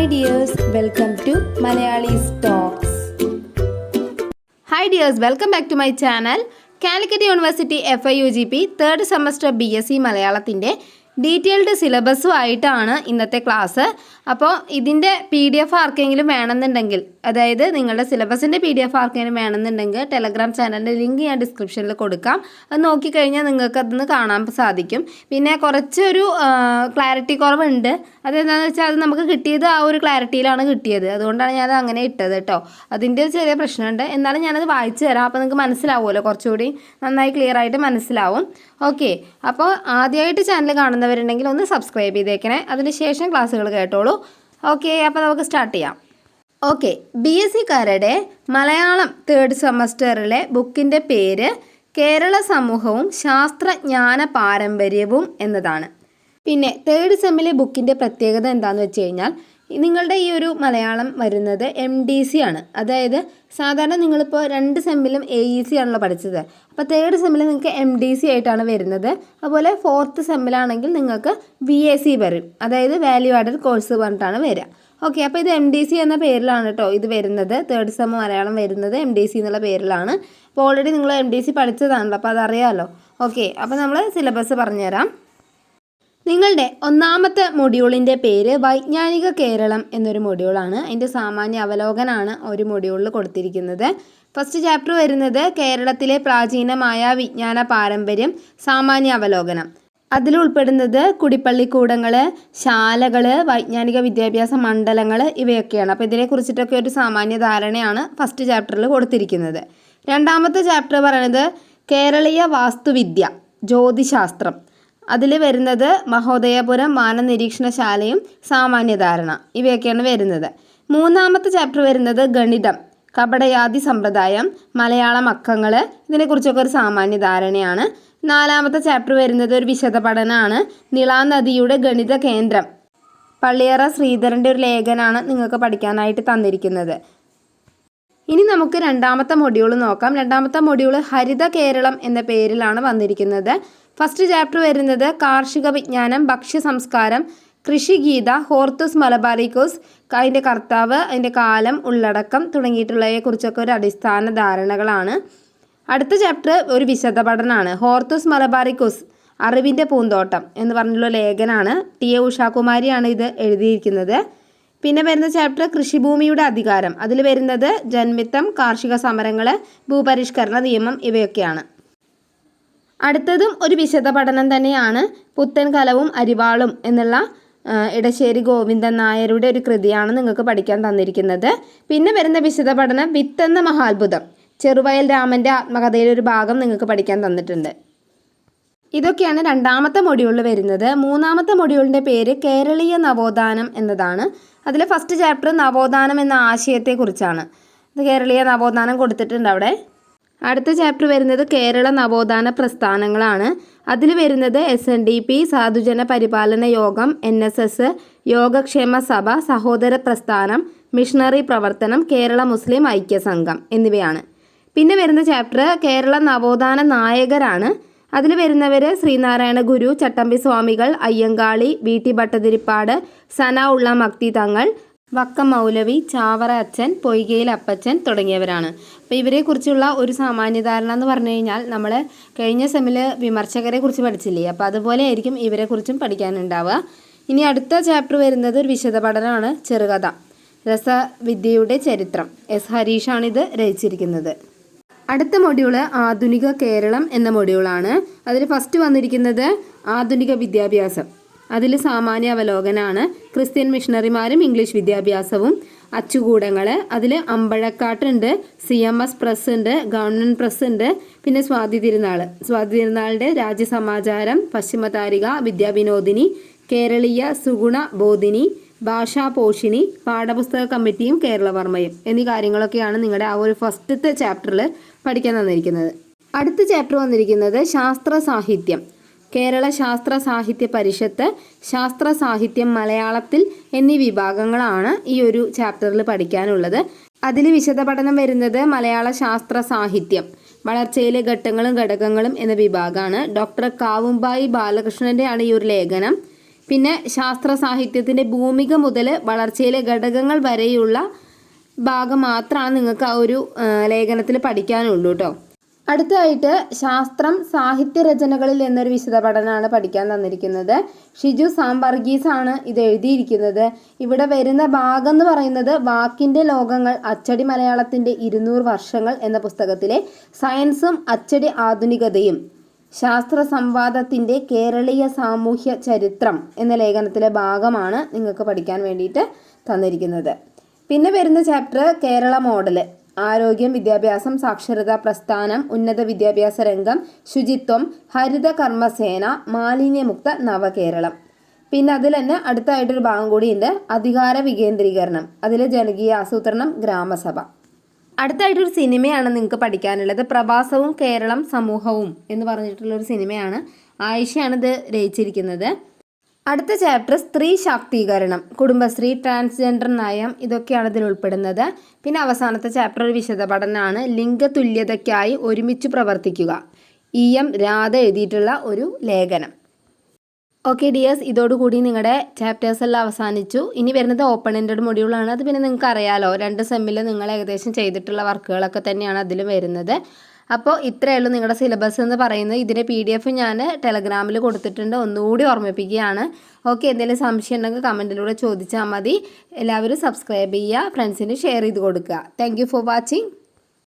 Hi dears, welcome to Malayali's Talks. Hi dears, welcome back to my channel. Calicut University FIUGP 3rd semester BSc മലയാളത്തിൻ്റെ detailed സിലബസുമായിട്ടാണ് ഇന്നത്തെ class. അപ്പോൾ ഇതിൻ്റെ PDF ആർക്കെങ്കിലും വേണമെന്നുണ്ടെങ്കിൽ, അതായത് നിങ്ങളുടെ സിലബസിൻ്റെ PDF ആർക്കെങ്കിലും വേണമെന്നുണ്ടെങ്കിൽ ടെലഗ്രാം ചാനലിൻ്റെ ലിങ്ക് ഞാൻ ഡിസ്ക്രിപ്ഷനിൽ കൊടുക്കാം. അത് നോക്കിക്കഴിഞ്ഞാൽ നിങ്ങൾക്ക് അതൊന്ന് കാണാൻ സാധിക്കും. പിന്നെ കുറച്ചൊരു ക്ലാരിറ്റി കുറവുണ്ട്. അതെന്താണെന്ന് വെച്ചാൽ അത് നമുക്ക് കിട്ടിയത് ആ ഒരു ക്ലാരിറ്റിയിലാണ് കിട്ടിയത്. അതുകൊണ്ടാണ് ഞാനത് അങ്ങനെ ഇട്ടത് കേട്ടോ. അതിൻ്റെ ചെറിയ പ്രശ്നമുണ്ട്. എന്നാലും ഞാനത് വായിച്ചു തരാം. അപ്പോൾ നിങ്ങൾക്ക് മനസ്സിലാവുമല്ലോ, കുറച്ചുകൂടി നന്നായി ക്ലിയർ ആയിട്ട് മനസ്സിലാവും. ഓക്കെ, അപ്പോൾ ആദ്യമായിട്ട് ചാനൽ കാണുന്നവരുണ്ടെങ്കിൽ ഒന്ന് സബ്സ്ക്രൈബ് ചെയ്തേക്കണേ. അതിനുശേഷം ക്ലാസ്സുകൾ കേട്ടോളൂ. ഓക്കെ, അപ്പോൾ നമുക്ക് സ്റ്റാർട്ട് ചെയ്യാം. ഓക്കെ, BScക്കാരുടെ മലയാളം 3rd സെമസ്റ്ററിലെ ബുക്കിൻ്റെ പേര് കേരള സമൂഹവും ശാസ്ത്രജ്ഞാന പാരമ്പര്യവും എന്നതാണ്. പിന്നെ 3rd സെമ്മിലെ ബുക്കിൻ്റെ പ്രത്യേകത എന്താണെന്ന് വെച്ച് കഴിഞ്ഞാൽ, നിങ്ങളുടെ ഈ ഒരു മലയാളം വരുന്നത് MDC ആണ്. അതായത് സാധാരണ നിങ്ങളിപ്പോൾ 2 സെമ്മിലും AEC ആണല്ലോ പഠിച്ചത്. അപ്പോൾ 3rd സെമ്മിൽ നിങ്ങൾക്ക് MDC ആയിട്ടാണ് വരുന്നത്. അതുപോലെ 4th സെമ്മിലാണെങ്കിൽ നിങ്ങൾക്ക് VAC വരും. അതായത് വാല്യൂ ആഡഡ് കോഴ്സ് പറഞ്ഞിട്ടാണ് വരിക. ഓക്കെ, അപ്പോൾ ഇത് MDC എന്ന പേരിലാണ് കേട്ടോ ഇത് വരുന്നത്. 3rd സെം മലയാളം വരുന്നത് MDC എന്നുള്ള പേരിലാണ്. അപ്പോൾ ഓൾറെഡി നിങ്ങൾ MDC പഠിച്ചതാണല്ലോ, അപ്പോൾ അതറിയാമല്ലോ. ഓക്കെ, അപ്പോൾ നമ്മൾ സിലബസ് പറഞ്ഞുതരാം. നിങ്ങളുടെ ഒന്നാമത്തെ മൊഡ്യൂളിൻ്റെ പേര് വൈജ്ഞാനിക കേരളം എന്നൊരു മൊഡ്യൂളാണ്. അതിൻ്റെ സാമാന്യ അവലോകനമാണ് ഒരു മൊഡ്യൂളിൽ കൊടുത്തിരിക്കുന്നത്. ഫസ്റ്റ് ചാപ്റ്റർ വരുന്നത് കേരളത്തിലെ പ്രാചീനമായ വിജ്ഞാന പാരമ്പര്യം, സാമാന്യ അവലോകനം. അതിൽ ഉൾപ്പെടുന്നത് കുടിപ്പള്ളിക്കൂടങ്ങൾ, ശാലകൾ, വൈജ്ഞാനിക വിദ്യാഭ്യാസ മണ്ഡലങ്ങൾ ഇവയൊക്കെയാണ്. അപ്പോൾ ഇതിനെക്കുറിച്ചിട്ടൊക്കെ ഒരു സാമാന്യ ധാരണയാണ് ഫസ്റ്റ് ചാപ്റ്ററിൽ കൊടുത്തിരിക്കുന്നത്. രണ്ടാമത്തെ ചാപ്റ്റർ പറയുന്നത് കേരളീയ വാസ്തുവിദ്യ, ജ്യോതിശാസ്ത്രം. അതിൽ വരുന്നത് മഹോദയപുരം വാനനിരീക്ഷണശാലയും സാമാന്യധാരണ ഇവയൊക്കെയാണ് വരുന്നത്. മൂന്നാമത്തെ ചാപ്റ്റർ വരുന്നത് ഗണിതം, കപടയാതി സമ്പ്രദായം, മലയാളം അക്കങ്ങൾ, ഇതിനെക്കുറിച്ചൊക്കെ ഒരു സാമാന്യധാരണയാണ്. നാലാമത്തെ ചാപ്റ്റർ വരുന്നത് ഒരു വിശദ പഠനമാണ്, നിളാനദിയുടെ ഗണിത കേന്ദ്രം. പള്ളിയറ ശ്രീധരൻ്റെ ഒരു ലേഖനമാണ് നിങ്ങൾക്ക് പഠിക്കാനായിട്ട് തന്നിരിക്കുന്നത്. ഇനി നമുക്ക് രണ്ടാമത്തെ മൊഡ്യൂൾ നോക്കാം. രണ്ടാമത്തെ മൊഡ്യൂൾ ഹരിത കേരളം എന്ന പേരിലാണ് വന്നിരിക്കുന്നത്. ഫസ്റ്റ് ചാപ്റ്റർ വരുന്നത് കാർഷിക വിജ്ഞാനം, ഭക്ഷ്യ സംസ്കാരം, കൃഷിഗീത, ഹോർത്തൂസ് മലബാറിക്കോസ്, അതിൻ്റെ കർത്താവ്, അതിൻ്റെ കാലം, ഉള്ളടക്കം തുടങ്ങിയിട്ടുള്ളവയെക്കുറിച്ചൊക്കെ ഒരു അടിസ്ഥാന ധാരണകളാണ്. അടുത്ത ചാപ്റ്റർ ഒരു വിശദ പഠനമാണ്, ഹോർത്തൂസ് മലബാറിക്കോസ് അറിവിൻ്റെ പൂന്തോട്ടം എന്ന് പറഞ്ഞുള്ള ലേഖനമാണ്. TA ഉഷാകുമാരിയാണ് ഇത് എഴുതിയിരിക്കുന്നത്. പിന്നെ വരുന്ന ചാപ്റ്റർ കൃഷിഭൂമിയുടെ അധികാരം. അതിൽ വരുന്നത് ജന്മിത്തം, കാർഷിക സമരങ്ങൾ, ഭൂപരിഷ്കരണ നിയമം ഇവയൊക്കെയാണ്. അടുത്തതും ഒരു വിശദ പഠനം തന്നെയാണ്, പുത്തൻ കലവും അരിവാളും എന്നുള്ള ഇടശ്ശേരി ഗോവിന്ദൻ നായരുടെ ഒരു കൃതിയാണ് നിങ്ങൾക്ക് പഠിക്കാൻ തന്നിരിക്കുന്നത്. പിന്നെ വരുന്ന വിശദ പഠനം വിത്തെന്ന മഹാത്ഭുതം, ചെറുവയൽ രാമൻ്റെ ആത്മകഥയിലെ ഒരു ഭാഗം നിങ്ങൾക്ക് പഠിക്കാൻ തന്നിട്ടുണ്ട്. ഇതൊക്കെയാണ് രണ്ടാമത്തെ മൊഡ്യൂളിൽ വരുന്നത്. മൂന്നാമത്തെ മൊഡ്യൂളിൻ്റെ പേര് കേരളീയ നവോത്ഥാനം എന്നതാണ്. അതിൽ ഫസ്റ്റ് ചാപ്റ്റർ നവോത്ഥാനം എന്ന ആശയത്തെക്കുറിച്ചാണ്. ഇത് കേരളീയ നവോത്ഥാനം കൊടുത്തിട്ടുണ്ട് അവിടെ. അടുത്ത ചാപ്റ്റർ വരുന്നത് കേരള നവോത്ഥാന പ്രസ്ഥാനങ്ങളാണ്. അതിൽ വരുന്നത് SNDP, സാധുജന പരിപാലന യോഗം, NSS, യോഗക്ഷേമ സഭ, സഹോദര പ്രസ്ഥാനം, മിഷണറി പ്രവർത്തനം, കേരള മുസ്ലിം ഐക്യസംഘം എന്നിവയാണ്. പിന്നെ വരുന്ന ചാപ്റ്റർ കേരള നവോത്ഥാന നായകരാണ്. അതിൽ വരുന്നവർ ശ്രീനാരായണ ഗുരു, ചട്ടമ്പി സ്വാമികൾ, അയ്യങ്കാളി, VT ഭട്ടതിരിപ്പാട്, സന ഉള്ള മക്തി തങ്ങൾ, വക്കം മൗലവി, ചാവറ അച്ഛൻ, പൊയ്കയിൽ അപ്പച്ചൻ തുടങ്ങിയവരാണ്. അപ്പോൾ ഇവരെക്കുറിച്ചുള്ള ഒരു സാമാന്യധാരണ എന്ന് പറഞ്ഞു കഴിഞ്ഞാൽ നമ്മൾ കഴിഞ്ഞ സെമ്മിൽ വിമർശകരെ കുറിച്ച് പഠിച്ചില്ലേ, അപ്പോൾ അതുപോലെ ആയിരിക്കും ഇവരെക്കുറിച്ചും പഠിക്കാനുണ്ടാവുക. ഇനി അടുത്ത ചാപ്റ്റർ വരുന്നത് ഒരു വിശദ പഠനമാണ്, ചെറുകഥ, രസവിദ്യയുടെ ചരിത്രം. S. ഹരീഷാണ് ഇത് രചിച്ചിരിക്കുന്നത്. അടുത്ത മൊഡ്യൂള് ആധുനിക കേരളം എന്ന മൊഡ്യൂളാണ്. അതിൽ ഫസ്റ്റ് വന്നിരിക്കുന്നത് ആധുനിക വിദ്യാഭ്യാസം. അതിൽ സാമാന്യ അവലോകനാണ്, ക്രിസ്ത്യൻ മിഷണറിമാരും ഇംഗ്ലീഷ് വിദ്യാഭ്യാസവും, അച്ചുകൂടങ്ങൾ. അതിൽ അമ്പഴക്കാട്ടുണ്ട്, CMS പ്രസ് ഉണ്ട്, ഗവൺമെൻറ് പ്രസ് ഉണ്ട്. പിന്നെ സ്വാതി തിരുനാളിൻ്റെ രാജ്യസമാചാരം, പശ്ചിമതാരിക, വിദ്യാവിനോദിനി, കേരളീയ സുഗുണ ബോധിനി, ഭാഷാപോഷിണി, പാഠപുസ്തക കമ്മിറ്റിയും കേരളവർമ്മയും എന്നീ കാര്യങ്ങളൊക്കെയാണ് നിങ്ങളുടെ ആ ഒരു ഫസ്റ്റത്തെ ചാപ്റ്ററിൽ പഠിക്കാൻ തന്നിരിക്കുന്നത്. അടുത്ത ചാപ്റ്റർ വന്നിരിക്കുന്നത് ശാസ്ത്ര സാഹിത്യം, കേരള ശാസ്ത്ര സാഹിത്യ പരിഷത്ത്, ശാസ്ത്ര സാഹിത്യം മലയാളത്തിൽ എന്നീ വിഭാഗങ്ങളാണ് ഈ ഒരു ചാപ്റ്ററിൽ പഠിക്കാനുള്ളത്. അതിൽ വിശദ പഠനം വരുന്നത് മലയാള ശാസ്ത്ര സാഹിത്യം, വളർച്ചയിലെ ഘട്ടങ്ങളും ഘടകങ്ങളും എന്ന വിഭാഗമാണ്. ഡോക്ടർ കാവുമ്പായി ബാലകൃഷ്ണൻ്റെ ആണ് ഈ ഒരു ലേഖനം. പിന്നെ ശാസ്ത്ര സാഹിത്യത്തിൻ്റെ ഭൂമിക മുതൽ വളർച്ചയിലെ ഘടകങ്ങൾ വരെയുള്ള ഭാഗം മാത്രമാണ് നിങ്ങൾക്ക് ആ ഒരു ലേഖനത്തിൽ പഠിക്കാനുള്ളൂ കേട്ടോ. അടുത്തതായിട്ട് ശാസ്ത്രം സാഹിത്യ രചനകളിൽ എന്നൊരു വിശദ പഠനമാണ് പഠിക്കാൻ തന്നിരിക്കുന്നത്. ഷിജു സാംബർഗീസ് ആണ് ഇത് എഴുതിയിരിക്കുന്നത്. ഇവിടെ വരുന്ന ഭാഗം എന്ന് പറയുന്നത് വാക്കിൻ്റെ ലോകങ്ങൾ അച്ചടി മലയാളത്തിൻ്റെ 200 വർഷങ്ങൾ എന്ന പുസ്തകത്തിലെ സയൻസും അച്ചടി ആധുനികതയും ശാസ്ത്ര സംവാദത്തിൻ്റെ കേരളീയ സാമൂഹ്യ ചരിത്രം എന്ന ലേഖനത്തിലെ ഭാഗമാണ് നിങ്ങൾക്ക് പഠിക്കാൻ വേണ്ടിയിട്ട് തന്നിരിക്കുന്നത്. പിന്നെ വരുന്ന ചാപ്റ്റർ കേരള മോഡൽ, ആരോഗ്യം, വിദ്യാഭ്യാസം, സാക്ഷരതാ പ്രസ്ഥാനം, ഉന്നത വിദ്യാഭ്യാസ രംഗം, ശുചിത്വം, ഹരിത കർമ്മസേന, മാലിന്യമുക്ത നവകേരളം. പിന്നെ അതിൽ തന്നെ അടുത്തായിട്ടൊരു ഭാഗം കൂടിയുണ്ട്, അധികാര വികേന്ദ്രീകരണം, അതിൽ ജനകീയ ആസൂത്രണം, ഗ്രാമസഭ. അടുത്തായിട്ടൊരു സിനിമയാണ് നിങ്ങൾക്ക് പഠിക്കാനുള്ളത്, പ്രവാസവും കേരളം സമൂഹവും എന്ന് പറഞ്ഞിട്ടുള്ളൊരു സിനിമയാണ്. ആയിഷയാണ് ഇത് രചിച്ചിരിക്കുന്നത്. അടുത്ത ചാപ്റ്റർ സ്ത്രീ ശാക്തീകരണം, കുടുംബശ്രീ, ട്രാൻസ്ജെൻഡർ നയം, ഇതൊക്കെയാണ് ഇതിൽ ഉൾപ്പെടുന്നത്. പിന്നെ അവസാനത്തെ ചാപ്റ്റർ ഒരു വിശദ പഠനമാണ്, ലിംഗതുല്യതയ്ക്കായി ഒരുമിച്ച് പ്രവർത്തിക്കുക. EM രാധ എഴുതിയിട്ടുള്ള ഒരു ലേഖനം. ഓക്കെ ഡിയേഴ്സ്, ഇതോടുകൂടി നിങ്ങളുടെ ചാപ്റ്റേഴ്സ് എല്ലാം അവസാനിച്ചു. ഇനി വരുന്നത് ഓപ്പൺ എൻഡഡ് മൊഡ്യൂളാണ്. അത് പിന്നെ നിങ്ങൾക്ക് അറിയാലോ, 2 സെമ്മിൽ നിങ്ങൾ ഏകദേശം ചെയ്തിട്ടുള്ള വർക്കുകളൊക്കെ തന്നെയാണ് അതിൽ വരുന്നത്. അപ്പോൾ ഇത്രയേ ഉള്ളൂ നിങ്ങളുടെ സിലബസ് എന്ന് പറയുന്നത്. ഇതിൻ്റെ PDF ഞാൻ ടെലഗ്രാമിൽ കൊടുത്തിട്ടുണ്ട്, ഒന്നുകൂടി ഓർമ്മിപ്പിക്കുകയാണ്. ഓക്കെ, എന്തെങ്കിലും സംശയം ഉണ്ടെങ്കിൽ കമൻറ്റിലൂടെ ചോദിച്ചാൽ മതി. എല്ലാവരും സബ്സ്ക്രൈബ് ചെയ്യുക, ഫ്രണ്ട്സിന് ഷെയർ ചെയ്ത് കൊടുക്കുക. Thank you for watching.